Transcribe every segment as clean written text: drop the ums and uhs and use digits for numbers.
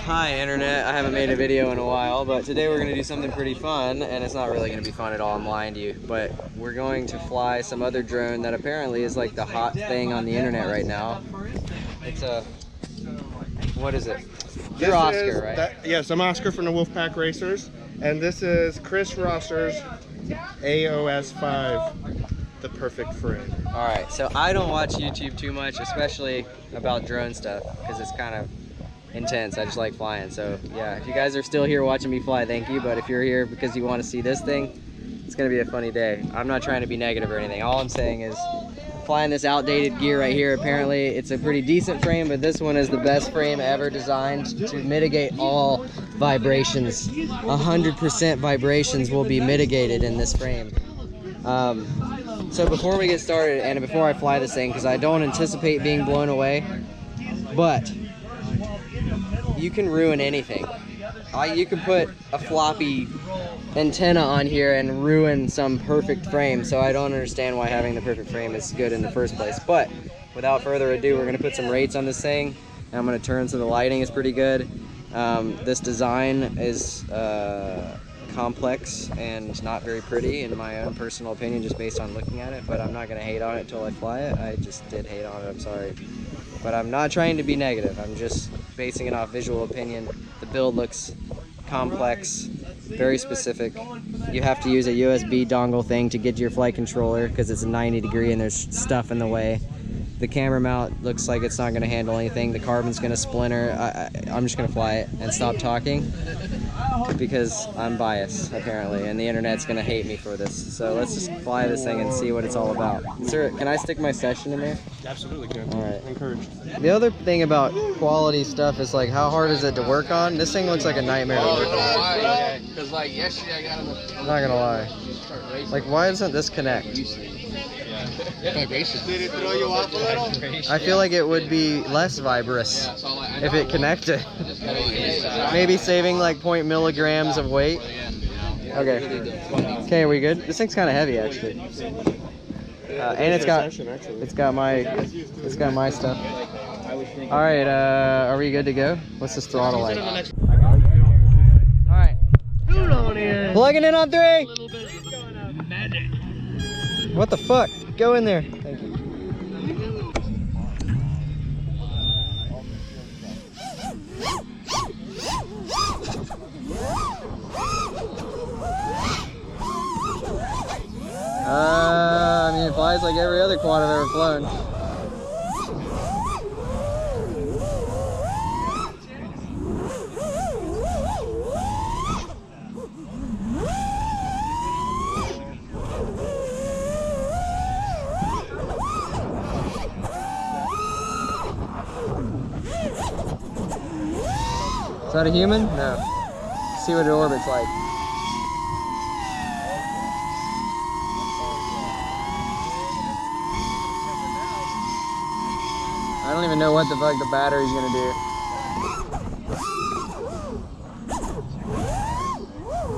Hi internet, I haven't made a video in a while, but today we're going to do something pretty fun, and it's not really going to be fun at all, I'm lying to you, but we're going to fly some other drone that apparently is like the hot thing on the internet right now. It's a, what is it? You're Oscar, right? Yes, I'm Oscar from the Wolfpack Racers, and this is Chris Rosser's AOS 5, the perfect frame. Alright, so I don't watch YouTube too much, especially about drone stuff, because it's kind of intense. I just like flying. So yeah, if you guys are still here watching me fly, thank you. But if you're here because you want to see this thing, it's gonna be a funny day. I'm not trying to be negative or anything. All I'm saying is flying this outdated gear right here. Apparently it's a pretty decent frame, but this one is the best frame ever designed to mitigate all vibrations. 100% vibrations will be mitigated in this frame. So before we get started, and before I fly this thing, because I don't anticipate being blown away, but you can ruin anything. You can put a floppy antenna on here and ruin some perfect frame, so I don't understand why having the perfect frame is good in the first place. But without further ado, we're going to put some rates on this thing, and I'm going to turn so the lighting is pretty good. This design is complex and not very pretty in my own personal opinion, just based on looking at it, but I'm not going to hate on it until I fly it. I just did hate on it, I'm sorry. But I'm not trying to be negative, I'm just basing it off visual opinion. The build looks complex, very specific. You have to use a USB dongle thing to get to your flight controller because it's a 90-degree and there's stuff in the way. The camera mount looks like it's not going to handle anything. The carbon's going to splinter. I'm just going to fly it and stop talking because I'm biased, apparently, and the internet's going to hate me for this. So let's just fly this thing and see what it's all about. Sir, can I stick my session in there? Absolutely can. All right. Encouraged. The other thing about quality stuff is like, how hard is it to work on? This thing looks like a nightmare to work on. Because like yesterday I got I'm not gonna lie. Like, why doesn't this connect? vibration. Did it throw you off a little? I feel like it would be less vibrous if it connected. Maybe saving like 0.0 milligrams of weight. Okay. Okay, are we good? This thing's kind of heavy actually. And it's got my stuff. All right, are we good to go? What's this throttle like? All right. Plugging in on 3. What the fuck? Go in there. Thank you. I mean, it flies like every other quad I've ever flown. Is that a human? No. Let's see what it orbits like. I don't even know what the fuck the battery's gonna do.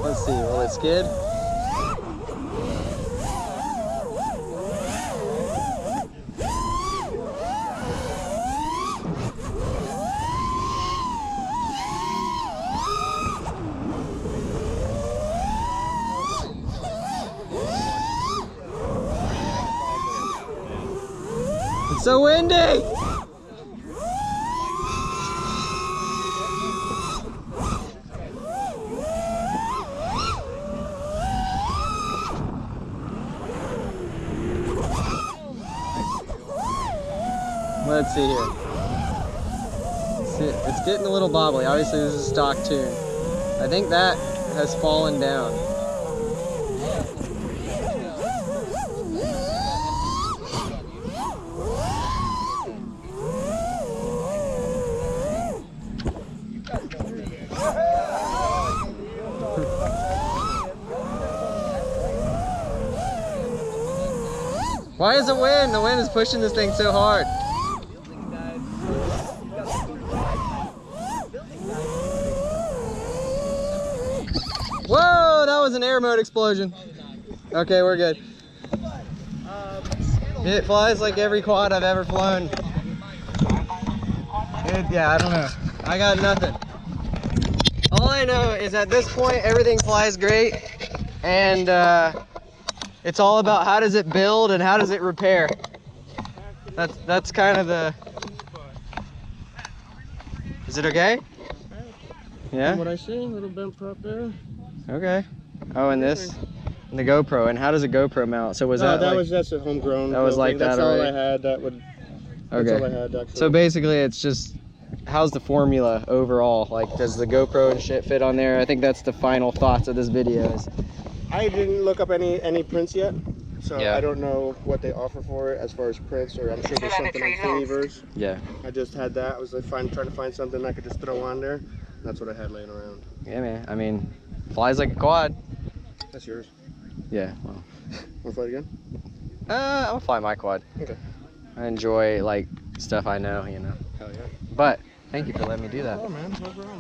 Let's see, will it skid? It's so windy! Let's see here. It's getting a little bobbly. Obviously this is a stock tune. I think that has fallen down. Why is it wind? The wind is pushing this thing so hard. Whoa, that was an air mode explosion. Okay, we're good. It flies like every quad I've ever flown. Yeah, I don't know. I got nothing. All I know is at this point everything flies great, and it's all about how does it build and how does it repair. That's kind of the. Is it okay? Yeah. What I see, a little bent prop there. Okay. Oh, and this, and the GoPro. And how does a GoPro mount? So was that? That's a homegrown. That was like that That's all already? I had. That's Okay. all I had, actually. So basically, it's just. How's the formula overall? Like, does the GoPro and shit fit on there? I think that's the final thoughts of this video. I didn't look up any prints yet, so Yeah. I don't know what they offer for it as far as prints, or I'm sure there's something on Thingiverse. Yeah. I just had that. I was like trying to find something I could just throw on there. That's what I had laying around. Yeah, man. I mean, flies like a quad. That's yours. Yeah. Well. Want to fly it again? I'll fly my quad. Okay. I enjoy like stuff I know, you know. Hell yeah. But thank you for letting me do that. Oh man, no problem.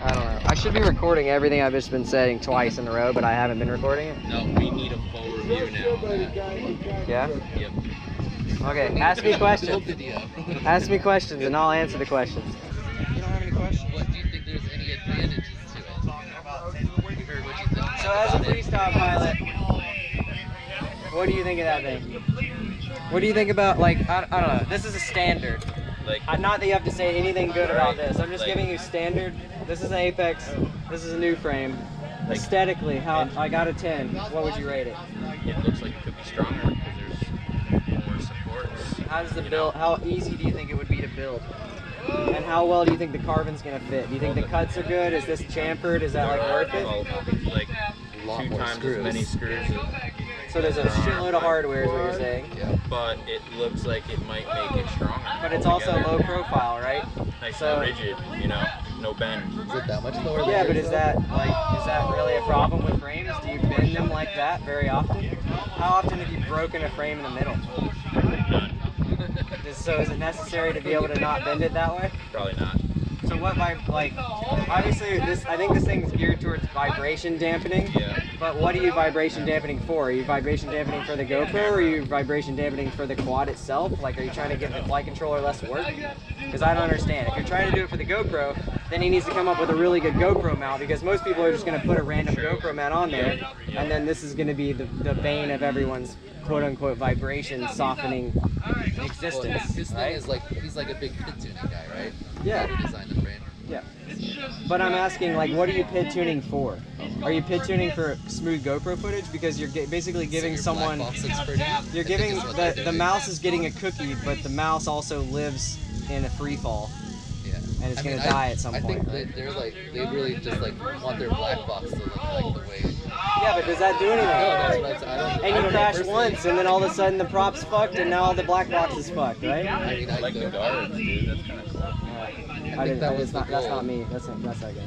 I don't know. I should be recording everything I've just been saying twice in a row, but I haven't been recording it. No, we need a full review now. Yeah? Yep. Okay, ask me Full questions. video. Ask me questions and I'll answer the questions. You don't have any questions? What do you think there's any advantages to it? You heard what you think. So as a freestyle pilot, what do you think of that thing? What do you think about, like, I don't know, this is a standard. Like, Not that you have to say anything good about this. I'm just Like- giving you standard. This is an Apex. This is a new frame. Like- Aesthetically, how like out of 10, what would you rate it? it looks like it could be stronger because there's more supports. How does the build? How easy do you think it would be to build? And how well do you think the carbon's gonna fit? Do you think the cuts are good? Is this chamfered? Is that like worth it? Like, two times as many screws. So there's a shitload of hardware, is what you're saying. But it looks like it might make it stronger. But it's also altogether. low profile, right? Nice so- and rigid, you know, no bend. Is it that much lower? Yeah, but is that really a problem with frames? Do you bend them like that very often? How often have you broken a frame in the middle? None. So is it necessary to be able to not bend it that way? Probably not. So what obviously I think this thing's geared towards vibration dampening. Yeah. But what are you vibration dampening for? Are you vibration dampening for the GoPro, or are you vibration dampening for the quad itself? Like, are you trying to give the flight controller less work? Because I don't understand. If you're trying to do it for the GoPro, then he needs to come up with a really good GoPro mount, because most people are just going to put a random GoPro mount on there, and then this is going to be the bane of everyone's quote-unquote vibration softening existence, His thing right? is like, he's like a big pit tuning guy, right? Yeah. He designed the frame. Yeah. But I'm asking, like, what are you pit tuning for? Are you pit tuning for smooth GoPro footage? Because you're basically giving Your someone, black box looks pretty. you're I think giving, is what they're the doing. mouse is getting a cookie, but the mouse also lives in a free fall, Yeah. and it's I going mean, to die at some I point. think they're like, they really just like want their black box to look like the way. Yeah, but does that do No, anything? that's what I'm saying. I don't. And I you don't know crash personally. once, and then all of a sudden the prop's fucked, and now all the black box is fucked, right? I mean, I Like the don't- guards, dude. That's kind of cool. I didn't, that was the that's goal. not me. That's not good.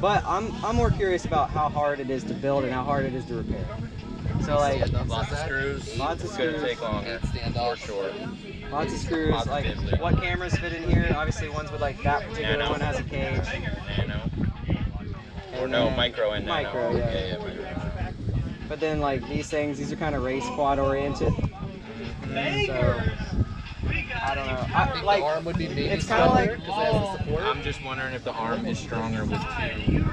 But I'm more curious about how hard it is to build and how hard it is to repair. So like Standoffs Lots is of that? screws. Lots of It's gonna screws. take longer. Eight standoffs. For sure. lots of screws. Like what cameras fit in here? Obviously ones with like that particular Nano. one has a cage. Nano. Or And no, then- micro and nano. Micro, yeah. Yeah, micro. But then like these are kind of race quad oriented. So I don't know. I think the arm would be maybe it's kinda like- because it has the support. I'm just wondering if the arm is stronger with two.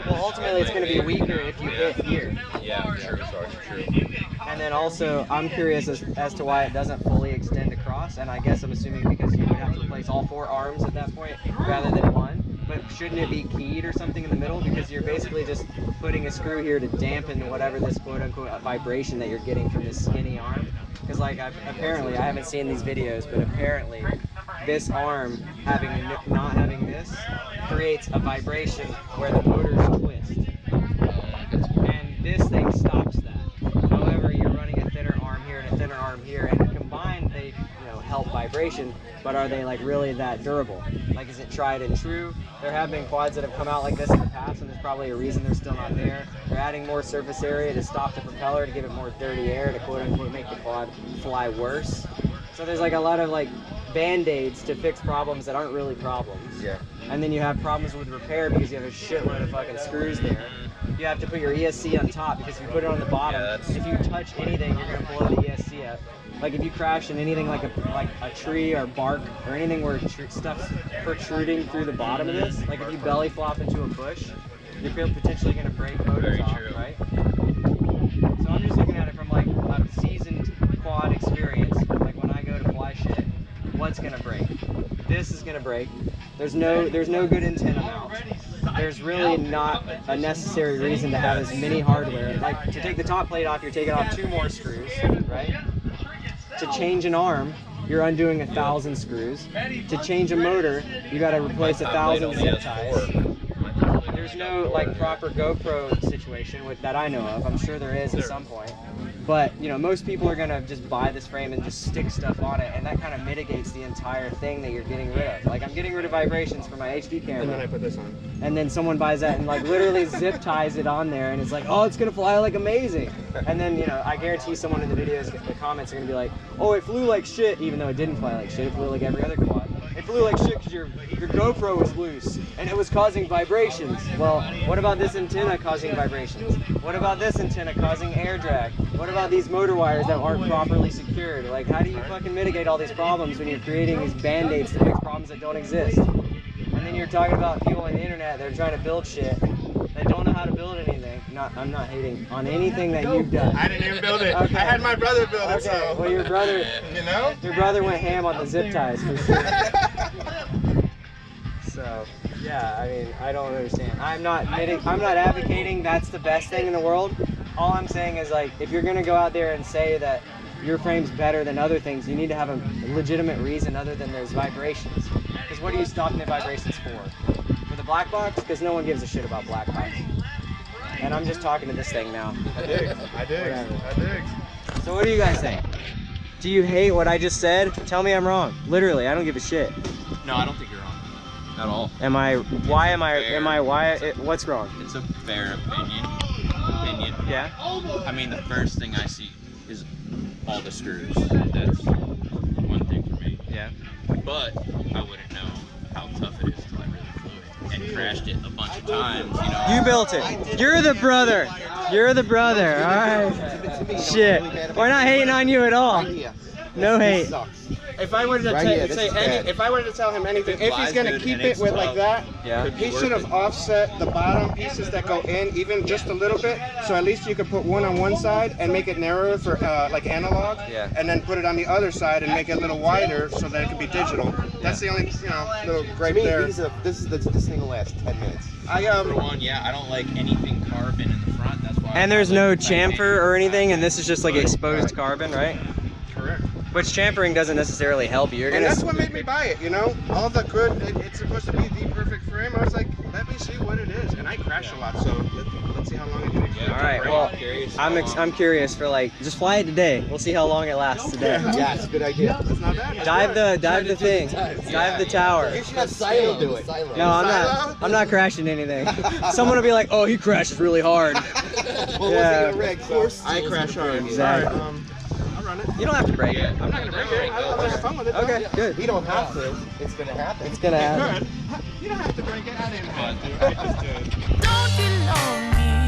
Well, ultimately it's going to be weaker if you hit here. Yeah, true. Sorry, true. And then also, I'm curious as to why it doesn't fully extend across, and I guess I'm assuming because you would have to replace all 4 arms at that point rather than one. But shouldn't it be keyed or something in the middle? Because you're basically just putting a screw here to dampen whatever this quote-unquote vibration that you're getting from this skinny arm. Because like apparently, I haven't seen these videos, but apparently this arm not having this creates a vibration where the motors twist. And this thing stops that. However, you're running a thinner arm here and a thinner arm here, and combined they help vibration, but are they like really that durable? Like, is it tried and true? There have been quads that have come out like this in the past, and there's probably a reason they're still not there. They're adding more surface area to stop the propeller, to give it more dirty air, to quote unquote make the quad fly worse. So there's like a lot of like band-aids to fix problems that aren't really problems. Yeah. And then you have problems with repair because you have a shitload of fucking screws there. You have to put your ESC on top because if you put it on the bottom, Yeah, that's- if you touch anything, you're gonna blow the ESC yet. Like if you crash in anything like a tree or bark or anything where stuff's protruding through the bottom of this, like if you belly flop into a bush, you're potentially going to break motors off, right? So I'm just looking at it from like a seasoned quad experience. Like when I go to fly shit, what's going to break? This is going to break. There's no good antenna mount. There's really not a necessary reason to have as many hardware. Like to take the top plate off, you're taking off 2 more screws, right? To change an arm, you're undoing 1,000 screws. To change a motor, you got to replace 1,000 zip ties. There's no like proper GoPro situation that I know of. I'm sure there is at some point. But you know, most people are gonna just buy this frame and just stick stuff on it, and that kind of mitigates the entire thing that you're getting rid of. Like I'm getting rid of vibrations for my HD camera. And then I put this on. And then someone buys that and like literally zip ties it on there, and it's like, oh, it's gonna fly like amazing. And then, you know, I guarantee someone in the videos, the comments are gonna be like, oh, it flew like shit, even though it didn't fly like shit. It flew like every other quad. It flew like shit because your GoPro was loose and it was causing vibrations. Well, what about this antenna causing vibrations? What about this antenna causing air drag? What about these motor wires that aren't properly secured? Like, how do you fucking mitigate all these problems when you're creating these band-aids to fix problems that don't exist? And then you're talking about people on the internet that are trying to build shit that don't know how to build anything. I'm not hating on anything that you've done. I didn't even build it. Okay. I had my brother build it. So. Well, your brother, you know? Your brother went ham on the zip ties for sure. So, yeah, I mean, I don't understand. I'm not advocating that's the best thing in the world. All I'm saying is, like, if you're gonna go out there and say that your frame's better than other things, you need to have a legitimate reason other than there's vibrations. Because what are you stopping the vibrations for? For the black box? Because no one gives a shit about black box. And I'm just talking to this thing now. I dig. So what do you guys think? Do you hate what I just said? Tell me I'm wrong. Literally, I don't give a shit. No, I don't think you're wrong. At all. What's wrong? It's a fair opinion. Yeah? I mean, the first thing I see is all the screws. That's one thing for me. Yeah. But I wouldn't know how tough it is until I really flew it and crashed it a bunch of times, you know. You built it. You're the brother. You're the brother. All right. Shit. We're not hating on you at all. No hate. If I wanted to if I wanted to tell him anything, if he's gonna keep it with like that, he should have offset the bottom pieces that go in even just a little bit, so at least you could put one on one side and make it narrower for like analog, and then put it on the other side and make it a little wider so that it could be digital. That's the only little gripe there. This thing will last 10 minutes. For one, I don't like anything carbon in the front. That's why. And there's no chamfer or anything, and this is just like exposed carbon, right? Correct. Which chamfering doesn't necessarily help you. And that's what made me buy it, you know? All the good, it's supposed to be the perfect frame. I was like, let me see what it is. And I crash a lot, so let's see how long it takes. All right, well, I'm curious for like, just fly it today. We'll see how long it lasts today. Yeah, it's a good idea. That's not bad. Dive the thing. Dive the tower. You should have Silo do it. No, I'm not crashing anything. Someone will be like, oh, he crashes really hard. Well, I crash hard. Exactly. All right, I'll run it. You don't have to break it. I'm not gonna break it. I'll have fun with it. Okay, good. We don't have to. It's gonna happen. It's gonna happen. Good. You don't have to break it. I didn't have to. I just did. Don't you know me?